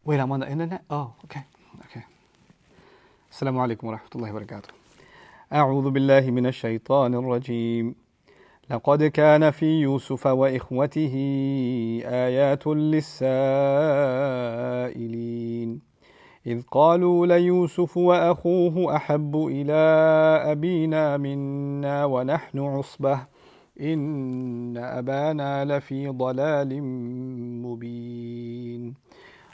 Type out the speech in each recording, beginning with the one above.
Wait, I'm on the internet? Oh, okay. Okay. Assalamu alaikum wa rahmatullahi wa barakatuh. أعوذ بالله من الشيطان الرجيم. لقد كان في يوسف وإخوته آيات للسائلين إذ قالوا ليوسف وأخوه أحب إلى أبينا منا ونحن عصبة إن أبانا لفي ضلال مبين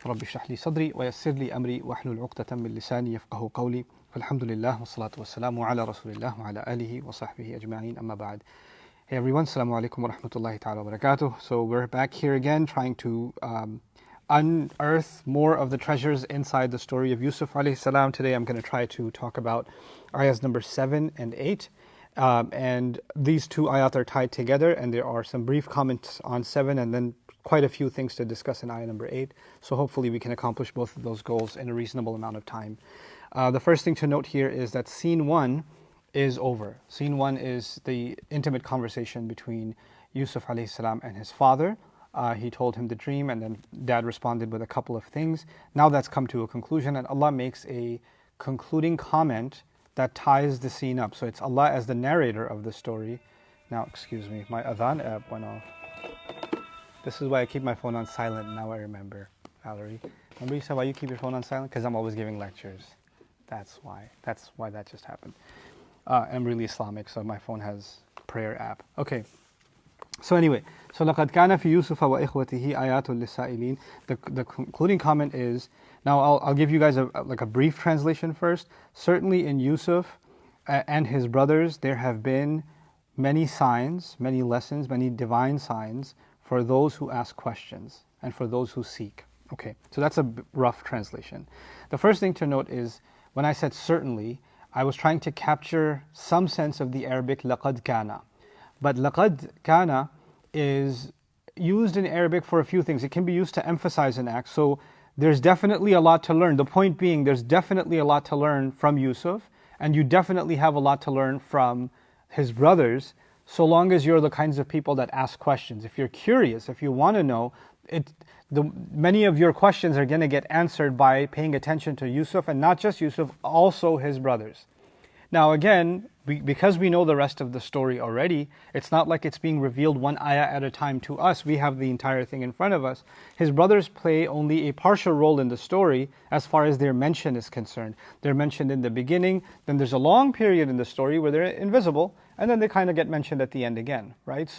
رب اشرح لي صدري ويسر لي أمري واحلل عقدة من لساني يفقه قولي والحمد لله والصلاة والسلام على رسول الله وعلى آله وصحبه أجمعين أما بعد. Hey everyone, Assalamu alaikum wa rahmatullahi ta'ala wa barakatuh. So we're back here again trying to unearth more of the treasures inside the story of Yusuf alayhi salam. Today I'm going to try to talk about ayahs number 7 and 8. And these two ayat are tied together, and there are some brief comments on 7 and then quite a few things to discuss in ayah number 8. So hopefully we can accomplish both of those goals in a reasonable amount of time. The first thing to note here is that scene 1 is over. Scene 1 is the intimate conversation between Yusuf alayhi salam and his father. He told him the dream, and then dad responded with a couple of things. Now that's come to a conclusion, and Allah makes a concluding comment that ties the scene up. So it's Allah as the narrator of the story. Now, excuse me, my adhan app went off. This is why I keep my phone on silent. Now I remember, Valerie. Remember you said why you keep your phone on silent? Because I'm always giving lectures. That's why. That's why that just happened. I'm really Islamic, so my phone has prayer app. Okay. So anyway, so لَقَدْ كَانَ فِي يُوسُفَ وَإِخْوَتِهِ آيَاتٌ لِلسَّائِلِينَ. The concluding comment is, now I'll give you guys a brief translation first. Certainly in Yusuf and his brothers, there have been many signs, many lessons, many divine signs for those who ask questions and for those who seek. Okay, so that's a rough translation. The first thing to note is, when I said certainly, I was trying to capture some sense of the Arabic لَقَدْ كَانَ. But لَقَدْ كَانَ is used in Arabic for a few things. It can be used to emphasize an act. So there's definitely a lot to learn. The point being, there's definitely a lot to learn from Yusuf, and you definitely have a lot to learn from his brothers, so long as you're the kinds of people that ask questions. If you're curious, if you want to know, many of your questions are going to get answered by paying attention to Yusuf, and not just Yusuf, also his brothers. Now again, because we know the rest of the story already, it's not like it's being revealed one ayah at a time to us. We have the entire thing in front of us. His brothers play only a partial role in the story as far as their mention is concerned. They're mentioned in the beginning, then there's a long period in the story where they're invisible, and then they kind of get mentioned at the end again, right?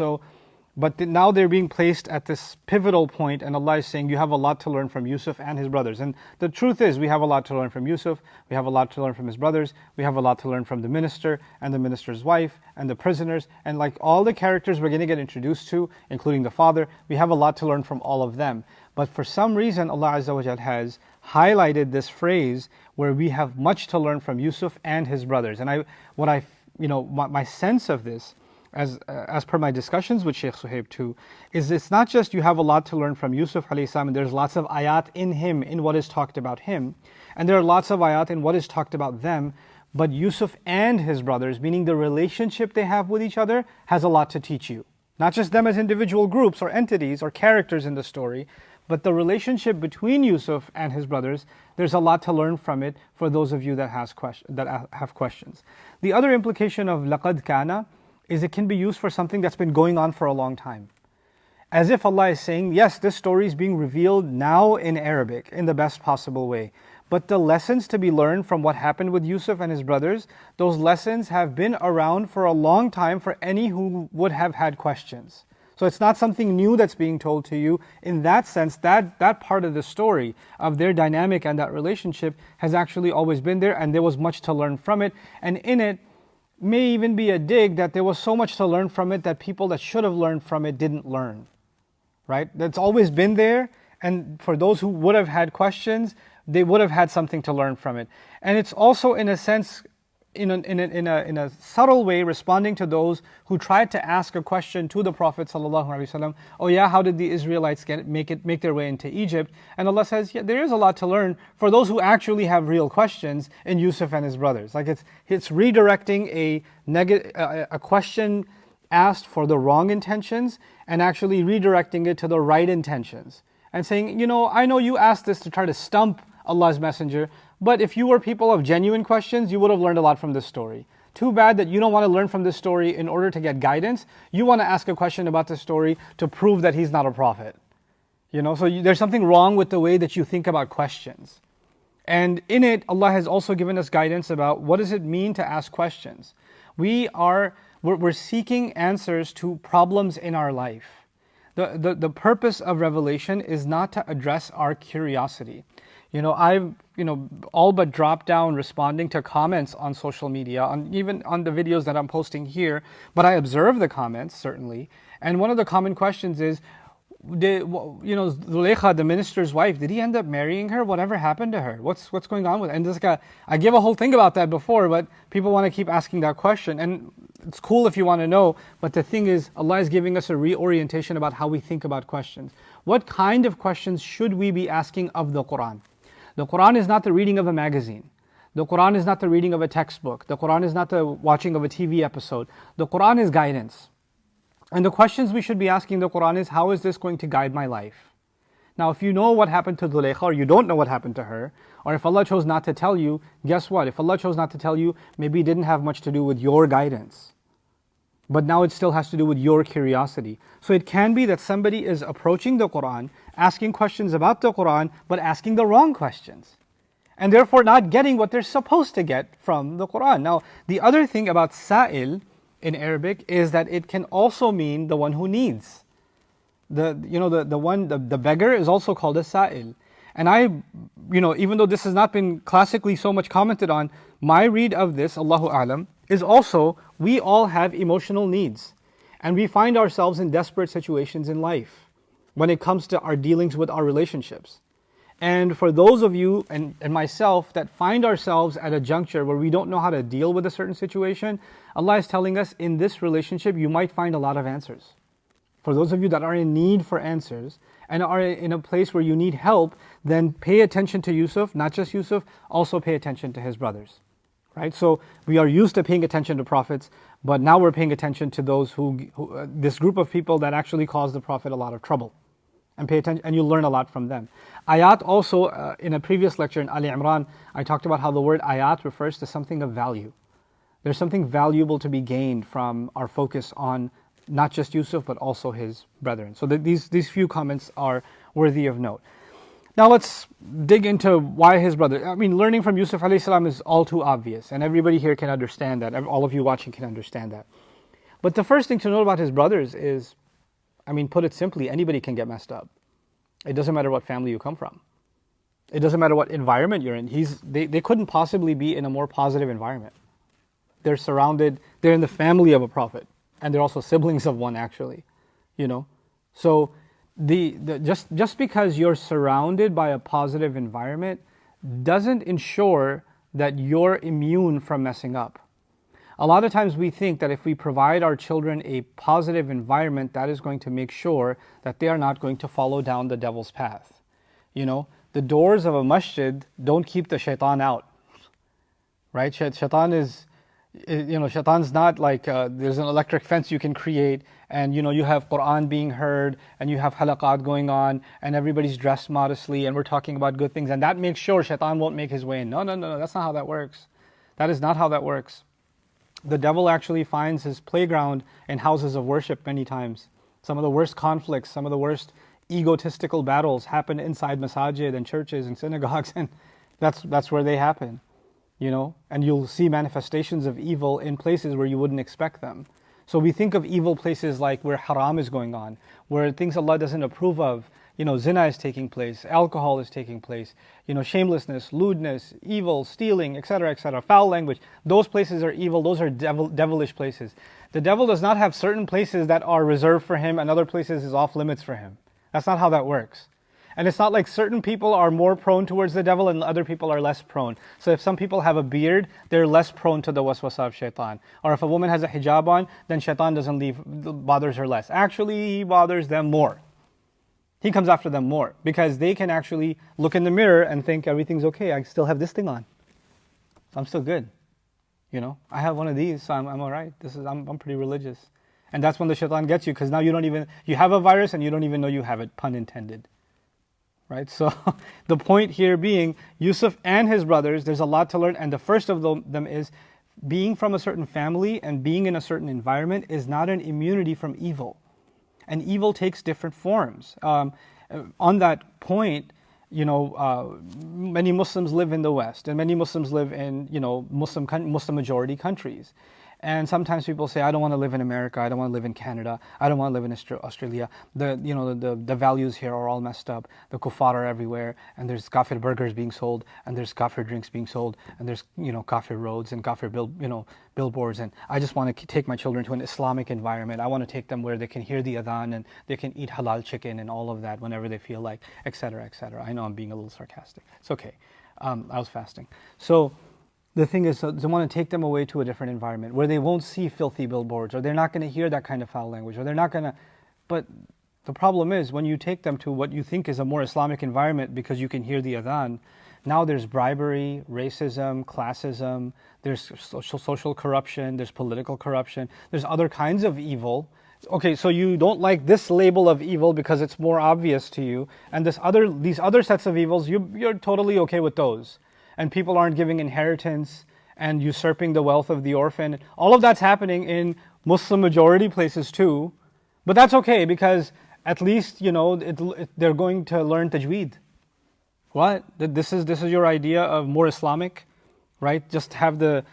But now they're being placed at this pivotal point, and Allah is saying, you have a lot to learn from Yusuf and his brothers. And the truth is, we have a lot to learn from Yusuf, we have a lot to learn from his brothers, we have a lot to learn from the minister, and the minister's wife, and the prisoners, and like all the characters we're going to get introduced to, including the father, we have a lot to learn from all of them. But for some reason, Allah Azza wa Jal has highlighted this phrase where we have much to learn from Yusuf and his brothers. And my sense of this, as per my discussions with Sheikh Suhaib too, is it's not just you have a lot to learn from Yusuf alayhi salam, and there's lots of ayat in him, in what is talked about him, and there are lots of ayat in what is talked about them, but Yusuf and his brothers, meaning the relationship they have with each other, has a lot to teach you. Not just them as individual groups or entities or characters in the story, but the relationship between Yusuf and his brothers, there's a lot to learn from it for those of you that have questions. The other implication of لَقَدْ كَانَ is it can be used for something that's been going on for a long time. As if Allah is saying, yes, this story is being revealed now in Arabic, in the best possible way. But the lessons to be learned from what happened with Yusuf and his brothers, those lessons have been around for a long time for any who would have had questions. So it's not something new that's being told to you. In that sense, that part of the story of their dynamic and that relationship has actually always been there, and there was much to learn from it. And in it, may even be a dig that there was so much to learn from it that people that should have learned from it didn't learn. Right? That's always been there, and for those who would have had questions, they would have had something to learn from it. And it's also, in a sense, in a subtle way, responding to those who tried to ask a question to the Prophet ﷺ. Oh yeah, how did the Israelites make their way into Egypt? And Allah says, yeah, there is a lot to learn for those who actually have real questions in Yusuf and his brothers. Like it's redirecting a question asked for the wrong intentions and actually redirecting it to the right intentions. and saying, I know you asked this to try to stump Allah's Messenger, but if you were people of genuine questions, you would have learned a lot from this story. Too bad that you don't want to learn from this story in order to get guidance. You want to ask a question about this story to prove that he's not a prophet. So there's something wrong with the way that you think about questions. And in it, Allah has also given us guidance about what does it mean to ask questions. We're seeking answers to problems in our life. The purpose of revelation is not to address our curiosity. I've all but dropped down responding to comments on social media, even on the videos that I'm posting here, but I observe the comments, certainly. And one of the common questions is, Zulaykha, the minister's wife, did he end up marrying her? Whatever happened to her? What's going on with her? And this guy, I gave a whole thing about that before, but people want to keep asking that question. And it's cool if you want to know, but the thing is, Allah is giving us a reorientation about how we think about questions. What kind of questions should we be asking of the Quran? The Quran is not the reading of a magazine. The Quran is not the reading of a textbook. The Quran is not the watching of a TV episode. The Quran is guidance. And the questions we should be asking the Quran is, how is this going to guide my life? Now, if you know what happened to Zulaykha, or you don't know what happened to her, or if Allah chose not to tell you, guess what? If Allah chose not to tell you, maybe it didn't have much to do with your guidance. But now it still has to do with your curiosity. So it can be that somebody is approaching the Quran, asking questions about the Quran, but asking the wrong questions. And therefore not getting what they're supposed to get from the Quran. Now, the other thing about sa'il in Arabic is that it can also mean the one who needs. The beggar is also called a sa'il. And even though this has not been classically so much commented on, my read of this, Allahu A'lam, is also, we all have emotional needs. And we find ourselves in desperate situations in life when it comes to our dealings with our relationships. And for those of you and myself that find ourselves at a juncture where we don't know how to deal with a certain situation, Allah is telling us in this relationship you might find a lot of answers. For those of you that are in need for answers and are in a place where you need help, then pay attention to Yusuf, not just Yusuf, also pay attention to his brothers. Right? So we are used to paying attention to prophets, but now we're paying attention to those this group of people that actually caused the Prophet a lot of trouble. And pay attention, and you'll learn a lot from them. Ayat also, in a previous lecture in Ali Imran, I talked about how the word ayat refers to something of value. There's something valuable to be gained from our focus on not just Yusuf, but also his brethren. So these few comments are worthy of note. Now let's dig into why his brother. Learning from Yusuf alayhi salam is all too obvious, and everybody here can understand that. All of you watching can understand that. But the first thing to know about his brothers is, put it simply, anybody can get messed up. It doesn't matter what family you come from. It doesn't matter what environment you're in. They couldn't possibly be in a more positive environment. They're in the family of a prophet, and they're also siblings of one actually, So just because you're surrounded by a positive environment doesn't ensure that you're immune from messing up. A lot of times we think that if we provide our children a positive environment, that is going to make sure that they are not going to follow down the devil's path. The doors of a masjid don't keep the shaitan out. Right? Shaitan's not like there's an electric fence you can create, and you have Quran being heard, and you have halaqat going on, and everybody's dressed modestly, and we're talking about good things, and that makes sure shaitan won't make his way in. No, that's not how that works. That is not how that works. The devil actually finds his playground in houses of worship many times. Some of the worst conflicts, some of the worst egotistical battles happen inside masajid and churches and synagogues, and that's where they happen. And you'll see manifestations of evil in places where you wouldn't expect them. So we think of evil places like where haram is going on, where things Allah doesn't approve of. Zina is taking place, alcohol is taking place, shamelessness, lewdness, evil, stealing, etc., foul language. Those places are evil, those are devilish places. The devil does not have certain places that are reserved for him and other places is off limits for him. That's not how that works. And it's not like certain people are more prone towards the devil and other people are less prone. So if some people have a beard, they're less prone to the waswasa of shaitan. Or if a woman has a hijab on, then shaitan bothers her less. Actually, he bothers them more. He comes after them more because they can actually look in the mirror and think everything's okay. I still have this thing on. I'm still good. I have one of these, so I'm all right. I'm pretty religious. And that's when the shaitan gets you, because now you have a virus and you don't even know you have it, pun intended. right? So the point here being, Yusuf and his brothers, there's a lot to learn, and the first of them is being from a certain family and being in a certain environment is not an immunity from evil. And evil takes different forms. On that point, many Muslims live in the West, and many Muslims live in, Muslim majority countries. And sometimes people say, I don't want to live in America, I don't want to live in Canada, I don't want to live in Australia. The values here are all messed up. The kuffar are everywhere, and there's kafir burgers being sold, and there's kafir drinks being sold, and there's kafir roads and kafir billboards. And I just want to take my children to an Islamic environment. I want to take them where they can hear the adhan and they can eat halal chicken and all of that whenever they feel like, etc., etc. I know I'm being a little sarcastic. It's okay. I was fasting. So the thing is, they want to take them away to a different environment where they won't see filthy billboards, or they're not going to hear that kind of foul language, or they're not going to. But the problem is, when you take them to what you think is a more Islamic environment because you can hear the adhan, now there's bribery, racism, classism, there's social corruption, there's political corruption, there's other kinds of evil. Okay, so you don't like this label of evil because it's more obvious to you, and these other sets of evils, you're totally okay with those. And people aren't giving inheritance and usurping the wealth of the orphan. All of that's happening in Muslim majority places too. But that's okay, because at least, they're going to learn tajweed. What? This is your idea of more Islamic, right? Just have the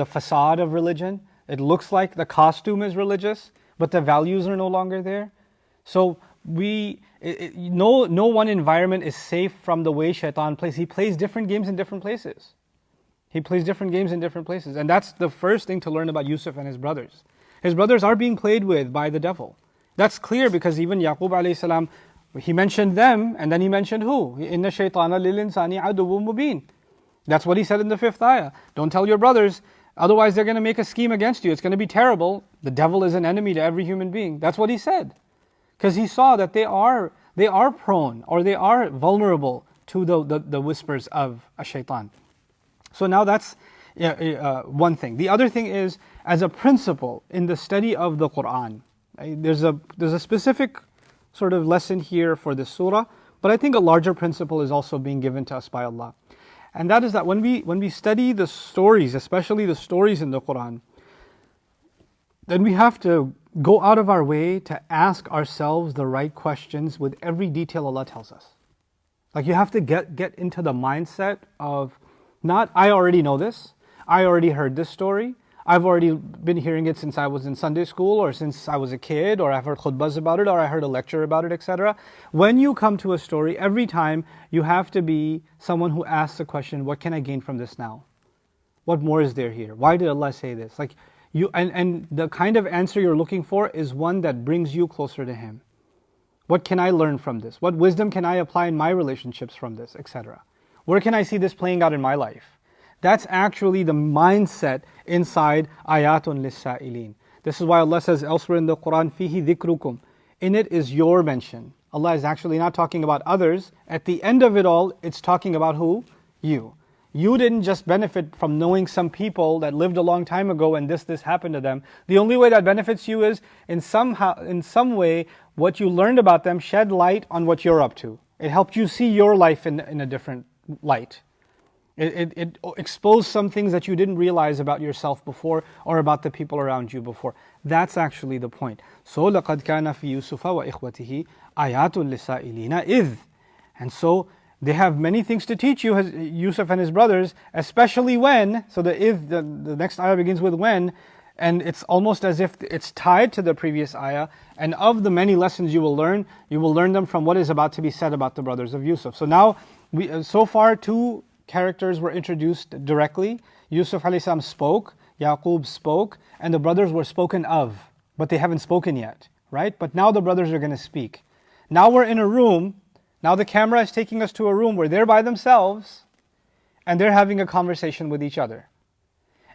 facade of religion. It looks like the costume is religious, but the values are no longer there. So no one environment is safe from the way shaitan plays. He plays different games in different places. And that's the first thing to learn about Yusuf and his brothers. His brothers are being played with by the devil. That's clear because even Yaqub alayhi salam, he mentioned them, and then he mentioned who? Inna shaytana lil insani aduwwun mubin. That's what he said in the 5th ayah. Don't tell your brothers, otherwise they're going to make a scheme against you. It's going to be terrible. The devil is an enemy to every human being. That's what he said. Because he saw that they are prone, or they are vulnerable to the whispers of a shaitan. So now that's one thing. The other thing is, as a principle in the study of the Quran, there's a specific sort of lesson here for this surah, but I think a larger principle is also being given to us by Allah. And that is that when we study the stories, especially the stories in the Quran, then we have to go out of our way to ask ourselves the right questions with every detail Allah tells us. Like, you have to get into the mindset of not, I already know this, I already heard this story, I've already been hearing it since I was in Sunday school, or since I was a kid, or I've heard khutbahs about it, or I heard a lecture about it, etc. When you come to a story, every time you have to be someone who asks the question, what can I gain from this now? What more is there here? Why did Allah say this? Like, and the kind of answer you're looking for is one that brings you closer to Him. What can I learn from this? What wisdom can I apply in my relationships from this, etc.? Where can I see this playing out in my life? That's actually the mindset inside ayatun lis-sa'ilin. This is why Allah says elsewhere in the Quran, fihi dhikrukum. In it is your mention. Allah is actually not talking about others. At the end of it all, it's talking about who? You. You didn't just benefit from knowing some people that lived a long time ago and this happened to them. The only way that benefits you is in some way, what you learned about them shed light on what you're up to. It helped you see your life in a different light. It exposed some things that you didn't realize about yourself before, or about the people around you before. That's actually the point. So لَقَدْ كَانَ فِي يُوسُفَ وَإِخْوَتِهِ آيَاتٌ لِلسَّائِلِينَ إِذْ. And so they have many things to teach you, Yusuf and his brothers, especially when. So the next ayah begins with when, and it's almost as if it's tied to the previous ayah. And of the many lessons you will learn them from what is about to be said about the brothers of Yusuf. So now, so far, two characters were introduced directly. Yusuf alayhi salam spoke, Yaqub spoke, and the brothers were spoken of, but they haven't spoken yet, right? But now the brothers are going to speak. Now we're in a room. Now the camera is taking us to a room where they're by themselves and they're having a conversation with each other.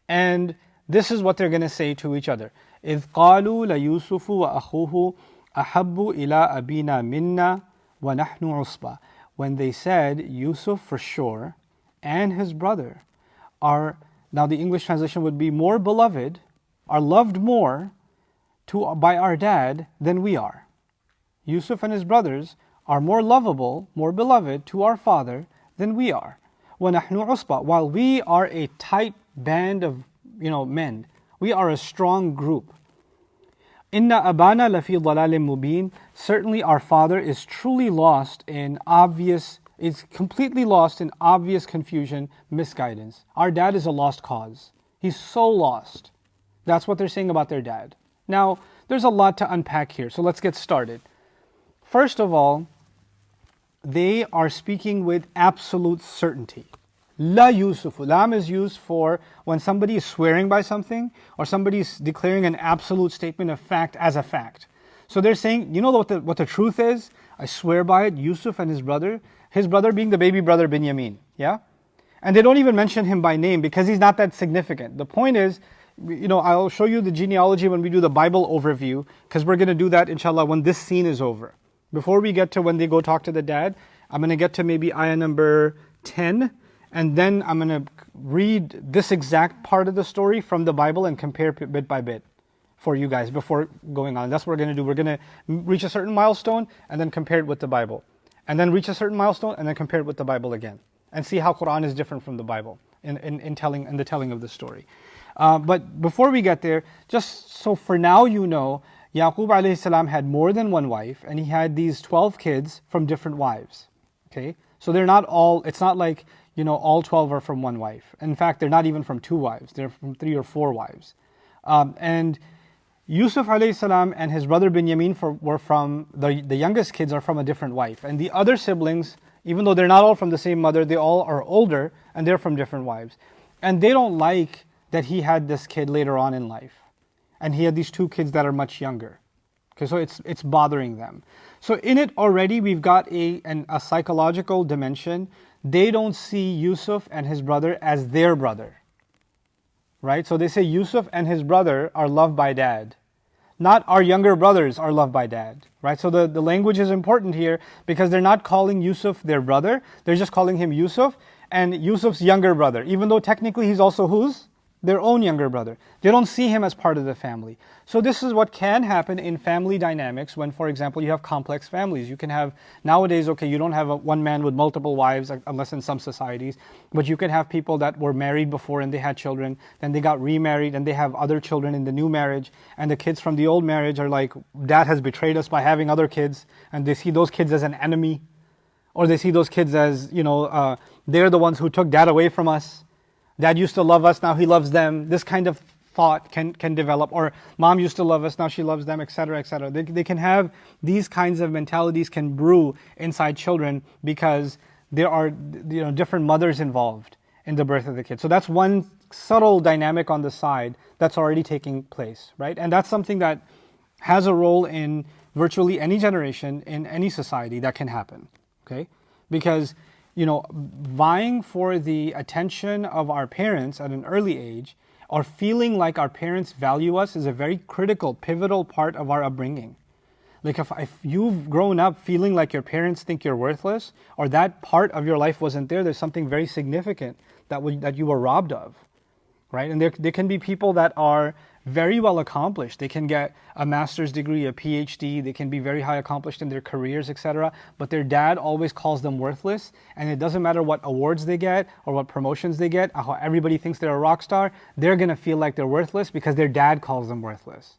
And this is what they're going to say to each other. إِذْ قَالُوا لَيُوسُفُ وَأَخُوهُ أَحَبُّ إِلَىٰ أَبِينَا مِنَّا وَنَحْنُ عُصْبَةٌ. When they said, Yusuf for sure and his brother are, now the English translation would be more beloved, are loved more by our dad than we are. Yusuf and his brothers are more lovable, more beloved to our father than we are. وَنَحْنُ عُصْبَةٌ, while we are a tight band of men. We are a strong group. Inna abana lafi dalalin mubin. Certainly our father is truly lost in completely lost in obvious confusion, misguidance. Our dad is a lost cause. He's so lost. That's what they're saying about their dad. Now, there's a lot to unpack here, so let's get started. First of all, they are speaking with absolute certainty. La Yusuf. Lam is used for when somebody is swearing by something or somebody is declaring an absolute statement of fact as a fact. So they're saying, you know what the truth is? I swear by it, Yusuf and his brother being the baby brother Binyamin. Yeah? And they don't even mention him by name because he's not that significant. The point is, I'll show you the genealogy when we do the Bible overview, because we're going to do that inshallah when this scene is over. Before we get to when they go talk to the dad, I'm going to get to maybe ayah number 10, and then I'm going to read this exact part of the story from the Bible and compare bit by bit for you guys before going on. That's what we're going to do. We're going to reach a certain milestone and then compare it with the Bible. And then reach a certain milestone and then compare it with the Bible again. And see how Quran is different from the Bible in the telling of the story. But before we get there, just so for now Yaqub alayhi salam had more than one wife, and he had these 12 kids from different wives. Okay, so they're not all. It's not like all 12 are from one wife. In fact, they're not even from two wives. They're from 3 or 4 wives. And Yusuf alayhi salam and his brother Binyamin were from the youngest kids are from a different wife, and the other siblings, even though they're not all from the same mother, they all are older and they're from different wives, and they don't like that he had this kid later on in life. And he had these 2 kids that are much younger. Okay, so it's bothering them. So in it already we've got a psychological dimension. They don't see Yusuf and his brother as their brother. Right? So they say Yusuf and his brother are loved by dad. Not our younger brothers are loved by dad. Right? So the language is important here because they're not calling Yusuf their brother. They're just calling him Yusuf and Yusuf's younger brother. Even though technically he's also whose? Their own younger brother. They don't see him as part of the family. So this is what can happen in family dynamics when, for example, you have complex families. You can have, nowadays, okay, you don't have one man with multiple wives, unless in some societies, but you can have people that were married before and they had children, then they got remarried and they have other children in the new marriage, and the kids from the old marriage are like, dad has betrayed us by having other kids, and they see those kids as an enemy, or they see those kids as, they're the ones who took dad away from us. Dad used to love us, now he loves them. This kind of thought can develop. Or mom used to love us, now she loves them, etc., etc. They can have these kinds of mentalities can brew inside children because there are different mothers involved in the birth of the kid. So that's one subtle dynamic on the side that's already taking place, right? And that's something that has a role in virtually any generation, in any society that can happen, okay? Because vying for the attention of our parents at an early age or feeling like our parents value us is a very critical, pivotal part of our upbringing. Like if you've grown up feeling like your parents think you're worthless or that part of your life wasn't there, there's something very significant that you were robbed of, right? And there can be people that are very well accomplished. They can get a master's degree, a PhD, they can be very high accomplished in their careers, etc. But their dad always calls them worthless, and it doesn't matter what awards they get or what promotions they get, how everybody thinks they're a rock star, they're going to feel like they're worthless because their dad calls them worthless,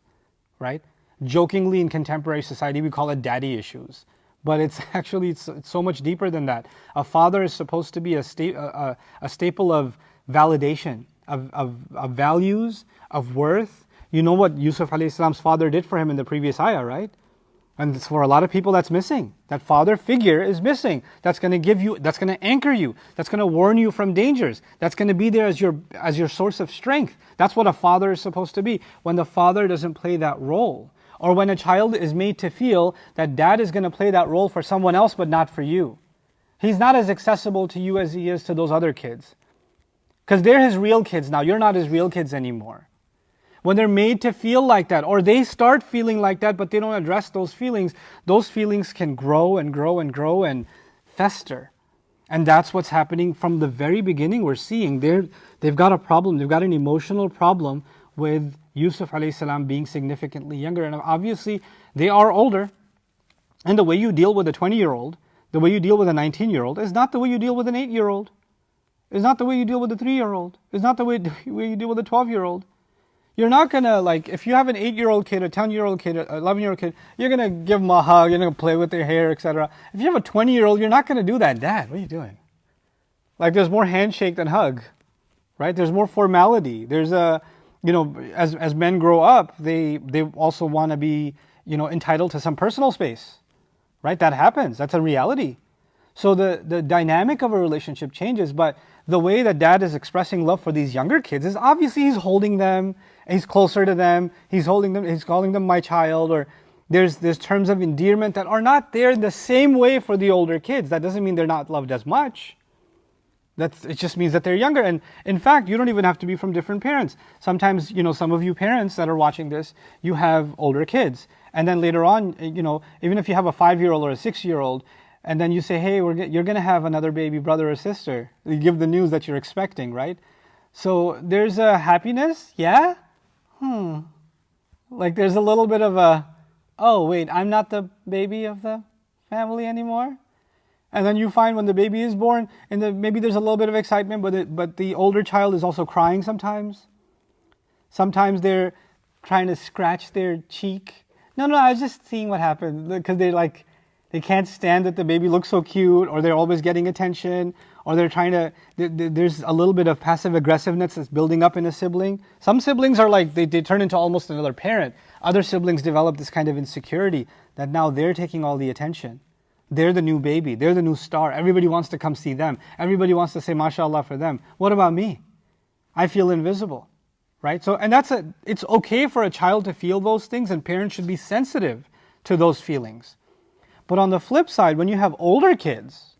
right? Jokingly in contemporary society we call it daddy issues. But it's so much deeper than that. A father is supposed to be a staple of validation, of values, of worth. You know what Yusuf alayhi salam's father did for him in the previous ayah, right? And for a lot of people that's missing. That father figure is missing. That's going to anchor you. That's going to warn you from dangers. That's going to be there as your source of strength. That's what a father is supposed to be. When the father doesn't play that role, or when a child is made to feel that dad is going to play that role for someone else but not for you. He's not as accessible to you as he is to those other kids. Because they're his real kids now. You're not his real kids anymore. When they're made to feel like that, or they start feeling like that, but they don't address those feelings can grow and grow and grow and fester. And that's what's happening from the very beginning. We're seeing they've got a problem. They've got an emotional problem with Yusuf alayhi salam being significantly younger. And obviously, they are older. And the way you deal with a 20-year-old, the way you deal with a 19-year-old is not the way you deal with an 8-year-old. It's not the way you deal with a 3-year-old. It's not the way you deal with a 12-year-old. You're not going to, like, if you have an 8-year-old kid, a 10-year-old kid, an 11-year-old kid, you're going to give them a hug, you're going to play with their hair, etc. If you have a 20-year-old, you're not going to do that. Dad, what are you doing? Like, there's more handshake than hug, right? There's more formality. There's a, as men grow up, they also want to be, entitled to some personal space, right? That happens. That's a reality. So the dynamic of a relationship changes, but the way that dad is expressing love for these younger kids is obviously he's holding them, he's closer to them, he's holding them, he's calling them my child, or there's terms of endearment that are not there in the same way for the older kids. That doesn't mean they're not loved as much. It just means that they're younger. And in fact, you don't even have to be from different parents. Sometimes, some of you parents that are watching this, you have older kids. And then later on, even if you have a 5-year-old or a 6-year-old, and then you say, hey, you're going to have another baby brother or sister. You give the news that you're expecting, right? So there's a happiness, yeah? Like there's a little bit of a, oh, wait, I'm not the baby of the family anymore? And then you find when the baby is born, and maybe there's a little bit of excitement, but the older child is also crying sometimes. Sometimes they're trying to scratch their cheek. No, I was just seeing what happened, because they can't stand that the baby looks so cute, or they're always getting attention, or they're trying to, there's a little bit of passive aggressiveness that's building up in a sibling. Some siblings are like, they turn into almost another parent. Other siblings develop this kind of insecurity that now they're taking all the attention. They're the new baby, they're the new star. Everybody wants to come see them. Everybody wants to say mashallah for them. What about me? I feel invisible, right? So, and it's okay for a child to feel those things, and parents should be sensitive to those feelings. But on the flip side, when you have older kids,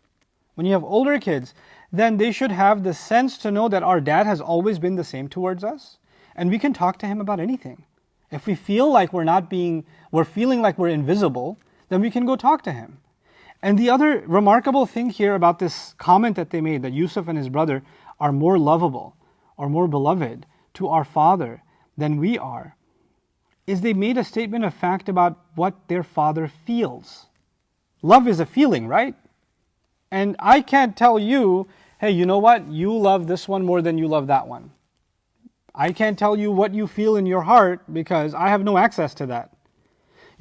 then they should have the sense to know that our dad has always been the same towards us, and we can talk to him about anything. If we feel like we're feeling like we're invisible, then we can go talk to him. And the other remarkable thing here about this comment that they made, that Yusuf and his brother are more lovable or more beloved to our father than we are, is they made a statement of fact about what their father feels. Love is a feeling, right? And I can't tell you, hey, you know what? You love this one more than you love that one. I can't tell you what you feel in your heart because I have no access to that.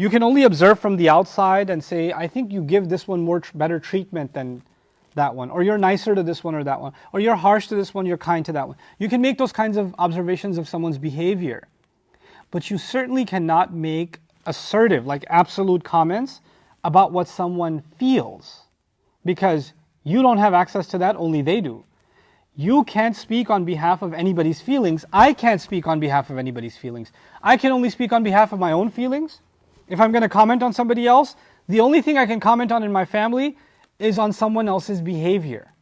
You can only observe from the outside and say, I think you give this one better treatment than that one, or you're nicer to this one or that one, or you're harsh to this one, you're kind to that one. You can make those kinds of observations of someone's behavior, but you certainly cannot make assertive, like absolute comments about what someone feels, because you don't have access to that, only they do. You can't speak on behalf of anybody's feelings. I can't speak on behalf of anybody's feelings. I can only speak on behalf of my own feelings. If I'm going to comment on somebody else, the only thing I can comment on in my family is on someone else's behavior.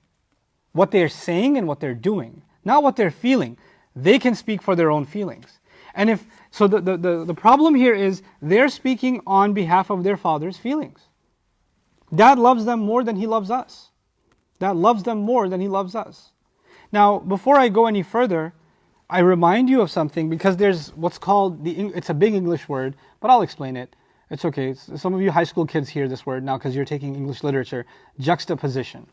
What they're saying and what they're doing, not what they're feeling. They can speak for their own feelings. And the problem here is they're speaking on behalf of their father's feelings. Dad loves them more than he loves us. Dad loves them more than he loves us. Now, before I go any further, I remind you of something, because there's what's called, it's a big English word, but I'll explain it. It's okay. Some of you high school kids hear this word now because you're taking English literature. Juxtaposition.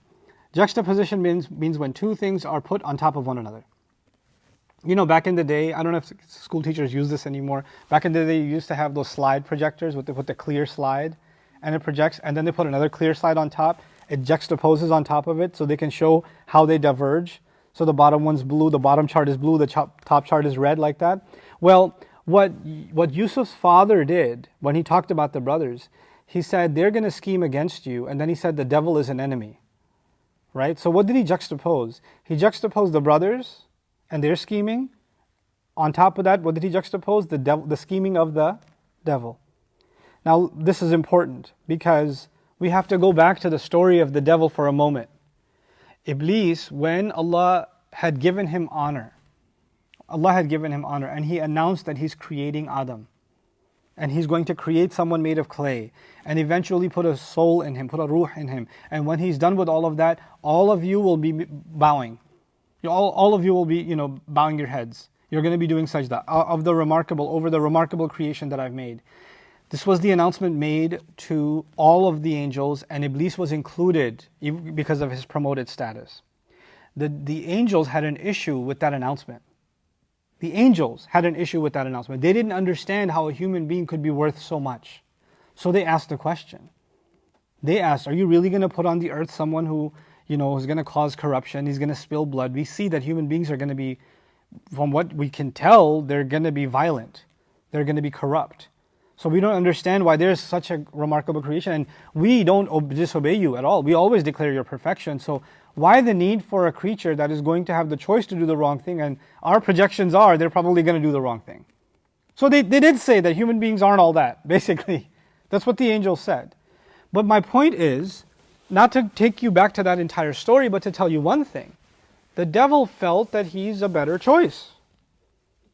Juxtaposition means when two things are put on top of one another. Back in the day, I don't know if school teachers use this anymore. Back in the day, you used to have those slide projectors with the clear slide, and it projects, and then they put another clear slide on top. It juxtaposes on top of it so they can show how they diverge. So the bottom one's blue, the bottom chart is blue, the top chart is red, like that. Well, what Yusuf's father did when he talked about the brothers, he said, they're going to scheme against you, and then he said the devil is an enemy. Right? So what did he juxtapose? He juxtaposed the brothers and their scheming. On top of that, what did he juxtapose? The scheming of the devil. Now, this is important because we have to go back to the story of the devil for a moment. Iblis, when Allah had given him honor, and he announced that he's creating Adam, and he's going to create someone made of clay, and eventually put a soul in him, put a ruh in him, and when he's done with all of that, all of you will be bowing. All of you will be, bowing your heads. You're going to be doing sajda over the remarkable creation that I've made. This was the announcement made to all of the angels, and Iblis was included because of his promoted status. The angels had an issue with that announcement. The angels had an issue with that announcement. They didn't understand how a human being could be worth so much. So they asked the question. They asked, are you really going to put on the earth someone who, is going to cause corruption? He's going to spill blood. We see that human beings are going to be, from what we can tell, they're going to be violent. They're going to be corrupt. So we don't understand why there's such a remarkable creation. And we don't disobey you at all. We always declare your perfection. So why the need for a creature that is going to have the choice to do the wrong thing? And our projections are they're probably going to do the wrong thing. So they did say that human beings aren't all that, basically. That's what the angels said. But my point is, not to take you back to that entire story, but to tell you one thing. The devil felt that he's a better choice.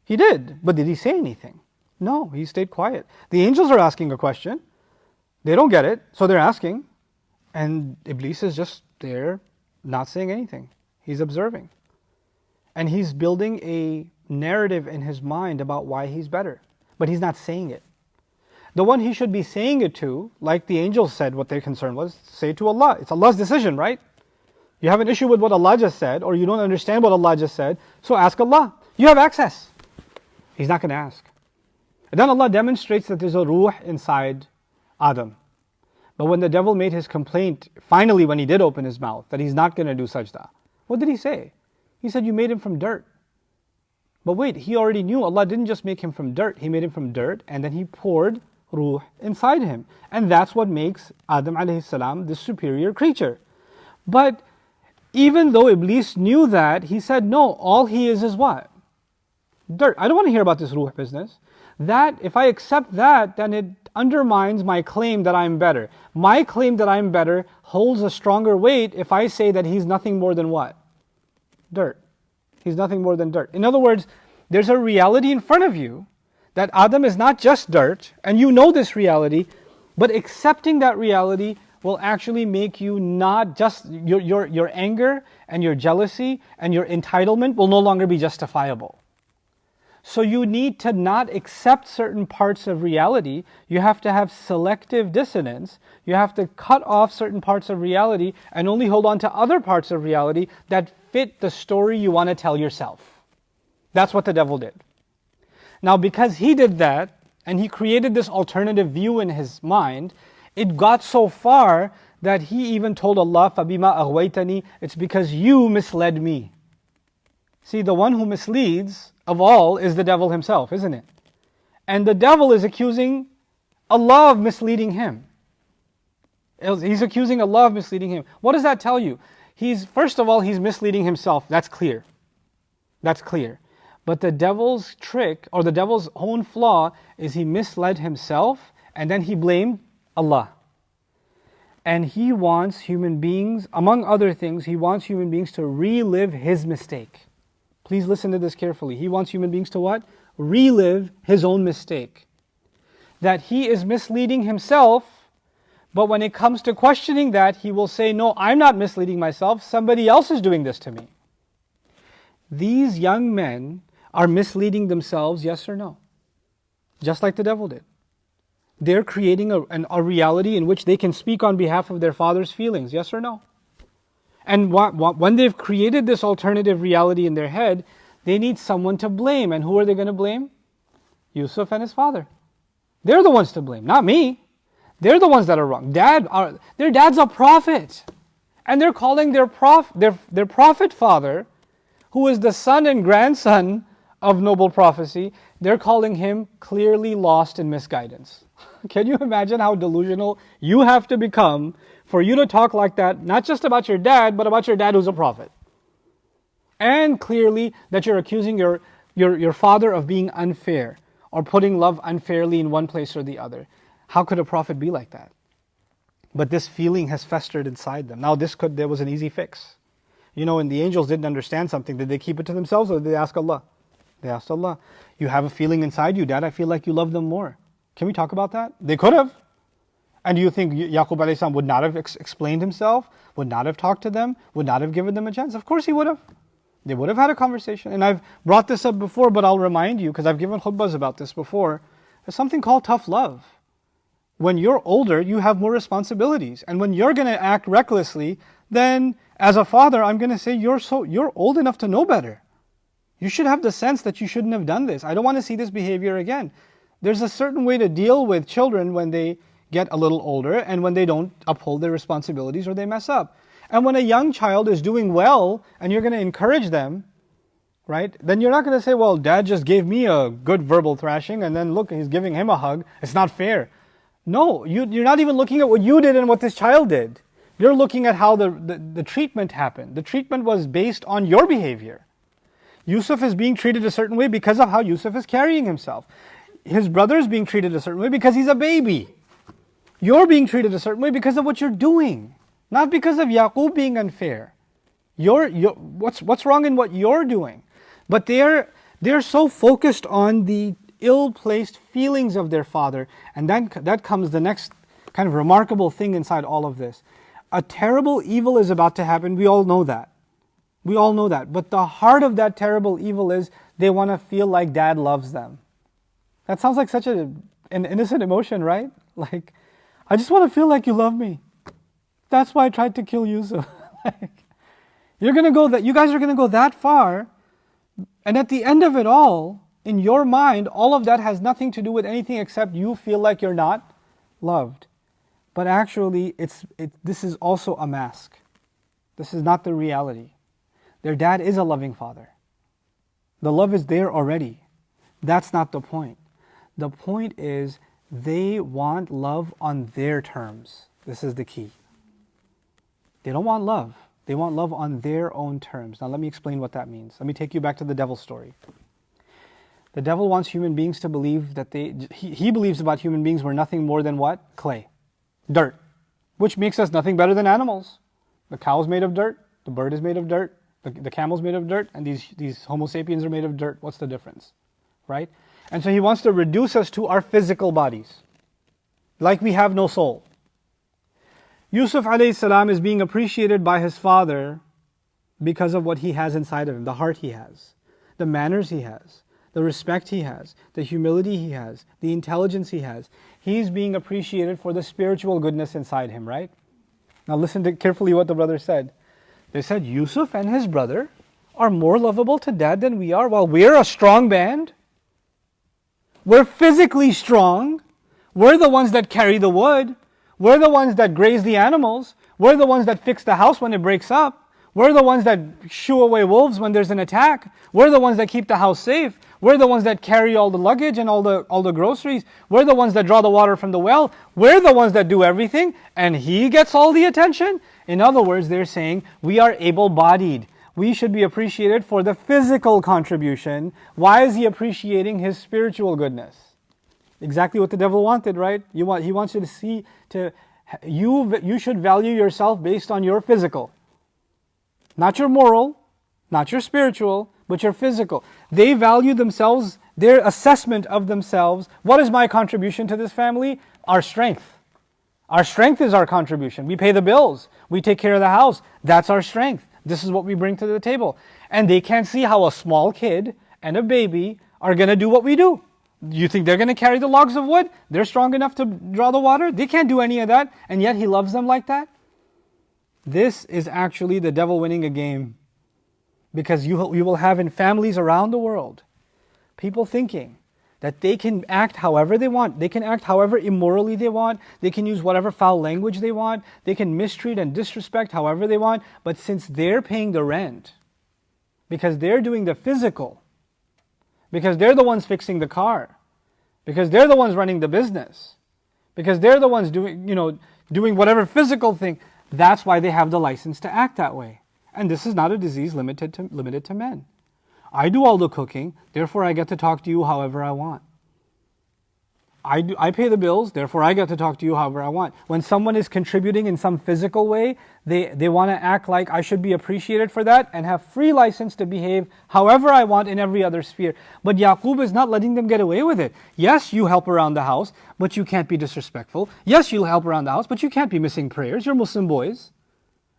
He did. But did he say anything? No, he stayed quiet. The angels are asking a question. They don't get it, so they're asking. And Iblis is just there, not saying anything. He's observing. And he's building a narrative in his mind about why he's better. But he's not saying it. The one he should be saying it to, like the angels said what their concern was, say to Allah. It's Allah's decision, right? You have an issue with what Allah just said, or you don't understand what Allah just said, so ask Allah. You have access. He's not going to ask. And then Allah demonstrates that there's a ruh inside Adam. But when the devil made his complaint, finally when he did open his mouth, that he's not going to do sajda, what did he say? He said, you made him from dirt. But wait, he already knew Allah didn't just make him from dirt. He made him from dirt and then he poured ruh inside him. And that's what makes Adam alayhi salam this superior creature. But even though Iblis knew that, he said, no, all he is what? Dirt. I don't want to hear about this ruh business. That, if I accept that, then it undermines my claim that I'm better. My claim that I'm better holds a stronger weight if I say that he's nothing more than what? Dirt. He's nothing more than dirt. In other words, there's a reality in front of you that Adam is not just dirt, and you know this reality, but accepting that reality will actually make you not just, your anger and your jealousy and your entitlement will no longer be justifiable. So you need to not accept certain parts of reality. You have to have selective dissonance. You have to cut off certain parts of reality and only hold on to other parts of reality that fit the story you want to tell yourself. That's what the devil did. Now because he did that, and he created this alternative view in his mind, it got so far that he even told Allah, فَبِمَا أَغْوَيْتَنِي, it's because you misled me. See, the one who misleads of all is the devil himself, isn't it? And the devil is accusing Allah of misleading him. He's accusing Allah of misleading him. What does that tell you? First of all, he's misleading himself. That's clear. That's clear. But the devil's trick, or the devil's own flaw, is he misled himself and then he blamed Allah. And he wants human beings, among other things, he wants human beings to relive his mistake. Please listen to this carefully. He wants human beings to what? Relive his own mistake. That he is misleading himself, but when it comes to questioning that, he will say, no, I'm not misleading myself, somebody else is doing this to me. These young men are misleading themselves, yes or no? Just like the devil did. They're creating a reality in which they can speak on behalf of their father's feelings, yes or no? And when they've created this alternative reality in their head, they need someone to blame. And who are they going to blame? Yusuf and his father. They're the ones to blame, not me. They're the ones that are wrong. Their dad's a prophet. And they're calling their prophet father, who is the son and grandson of noble prophecy, they're calling him clearly lost in misguidance. Can you imagine how delusional you have to become for you to talk like that, not just about your dad, but about your dad who's a prophet? And clearly that you're accusing your father of being unfair or putting love unfairly in one place or the other. How could a prophet be like that? But this feeling has festered inside them. Now there was an easy fix. When the angels didn't understand something, did they keep it to themselves or did they ask Allah? They asked Allah. You have a feeling inside you, Dad, I feel like you love them more. Can we talk about that? They could have. And do you think Yaqub alayhi salam would not have explained himself, would not have talked to them, would not have given them a chance? Of course he would have. They would have had a conversation. And I've brought this up before, but I'll remind you, because I've given khutbahs about this before. There's something called tough love. When you're older, you have more responsibilities. And when you're going to act recklessly, then as a father, I'm going to say, you're old enough to know better. You should have the sense that you shouldn't have done this. I don't want to see this behavior again. There's a certain way to deal with children when they get a little older and when they don't uphold their responsibilities or they mess up. And when a young child is doing well and you're going to encourage them, right? Then you're not going to say, well, dad just gave me a good verbal thrashing and then look, he's giving him a hug. It's not fair. No, you're not even looking at what you did and what this child did. You're looking at how the treatment happened. The treatment was based on your behavior. Yusuf is being treated a certain way because of how Yusuf is carrying himself. His brother is being treated a certain way because he's a baby. You're being treated a certain way because of what you're doing, not because of Yaqub being unfair. What's wrong in what you're doing? But they're so focused on the ill-placed feelings of their father, and then that comes the next kind of remarkable thing inside all of this. A terrible evil is about to happen. We all know that. We all know that. But the heart of that terrible evil is they want to feel like dad loves them. That sounds like such an innocent emotion, right? Like, I just want to feel like you love me. That's why I tried to kill Yusuf. You guys are going to go that far, and at the end of it all, in your mind, all of that has nothing to do with anything except you feel like you're not loved. But actually, this is also a mask. This is not the reality. Their dad is a loving father. The love is there already. That's not the point. The point is they want love on their terms. This is the key. They don't want love. They want love on their own terms. Now let me explain what that means. Let me take you back to the devil's story. The devil wants human beings to believe that he believes about human beings we're nothing more than what? Clay. Dirt. Which makes us nothing better than animals. The cow is made of dirt. The bird is made of dirt. The camel's made of dirt. And these Homo sapiens are made of dirt. What's the difference? Right? And so he wants to reduce us to our physical bodies. Like we have no soul. Yusuf alayhi salam is being appreciated by his father because of what he has inside of him, the heart he has, the manners he has, the respect he has, the humility he has, the intelligence he has. He's being appreciated for the spiritual goodness inside him, right? Now listen to carefully what the brother said. They said, Yusuf and his brother are more lovable to dad than we are, while we're a strong band. We're physically strong. We're the ones that carry the wood. We're the ones that graze the animals. We're the ones that fix the house when it breaks up. We're the ones that shoo away wolves when there's an attack. We're the ones that keep the house safe. We're the ones that carry all the luggage and all the groceries. We're the ones that draw the water from the well. We're the ones that do everything, and he gets all the attention. In other words, they're saying we are able-bodied. We should be appreciated for the physical contribution. Why is he appreciating his spiritual goodness? Exactly what the devil wanted, right? He wants you to see, you should value yourself based on your physical. Not your moral, not your spiritual, but your physical. They value themselves, their assessment of themselves. What is my contribution to this family? Our strength. Our strength is our contribution. We pay the bills. We take care of the house. That's our strength. This is what we bring to the table. And they can't see how a small kid and a baby are going to do what we do. You think they're going to carry the logs of wood? They're strong enough to draw the water? They can't do any of that, and yet he loves them like that? This is actually the devil winning a game. Because you will have in families around the world, people thinking that they can act however they want. They can act however immorally they want. They can use whatever foul language they want. They can mistreat and disrespect however they want. But since they're paying the rent, because they're doing the physical, because they're the ones fixing the car, because they're the ones running the business, because they're the ones doing whatever physical thing, that's why they have the license to act that way. And this is not a disease limited to men. I do all the cooking, therefore I get to talk to you however I want. I pay the bills, therefore I get to talk to you however I want. When someone is contributing in some physical way, they want to act like I should be appreciated for that and have free license to behave however I want in every other sphere. But Yaqub is not letting them get away with it. Yes, you help around the house, but you can't be disrespectful. Yes, you'll help around the house, but you can't be missing prayers. You're Muslim boys.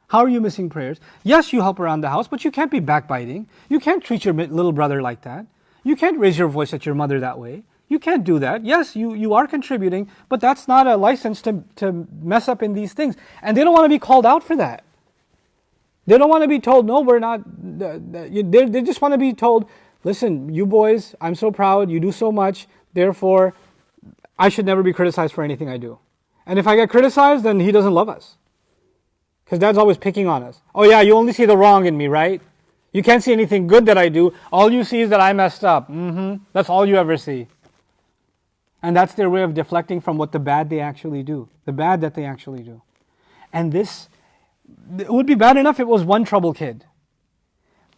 How are you missing prayers? Yes, you help around the house, but you can't be backbiting. You can't treat your little brother like that. You can't raise your voice at your mother that way. You can't do that. Yes, you are contributing, but that's not a license to mess up in these things. And they don't want to be called out for that. They don't want to be told, no, we're not. They just want to be told, listen, you boys, I'm so proud, you do so much, therefore, I should never be criticized for anything I do. And if I get criticized, then he doesn't love us. Because Dad's always picking on us. Oh yeah, you only see the wrong in me, right? You can't see anything good that I do. All you see is that I messed up. That's all you ever see. And that's their way of deflecting from what the bad they actually do. The bad that they actually do. And this, it would be bad enough if it was one trouble kid.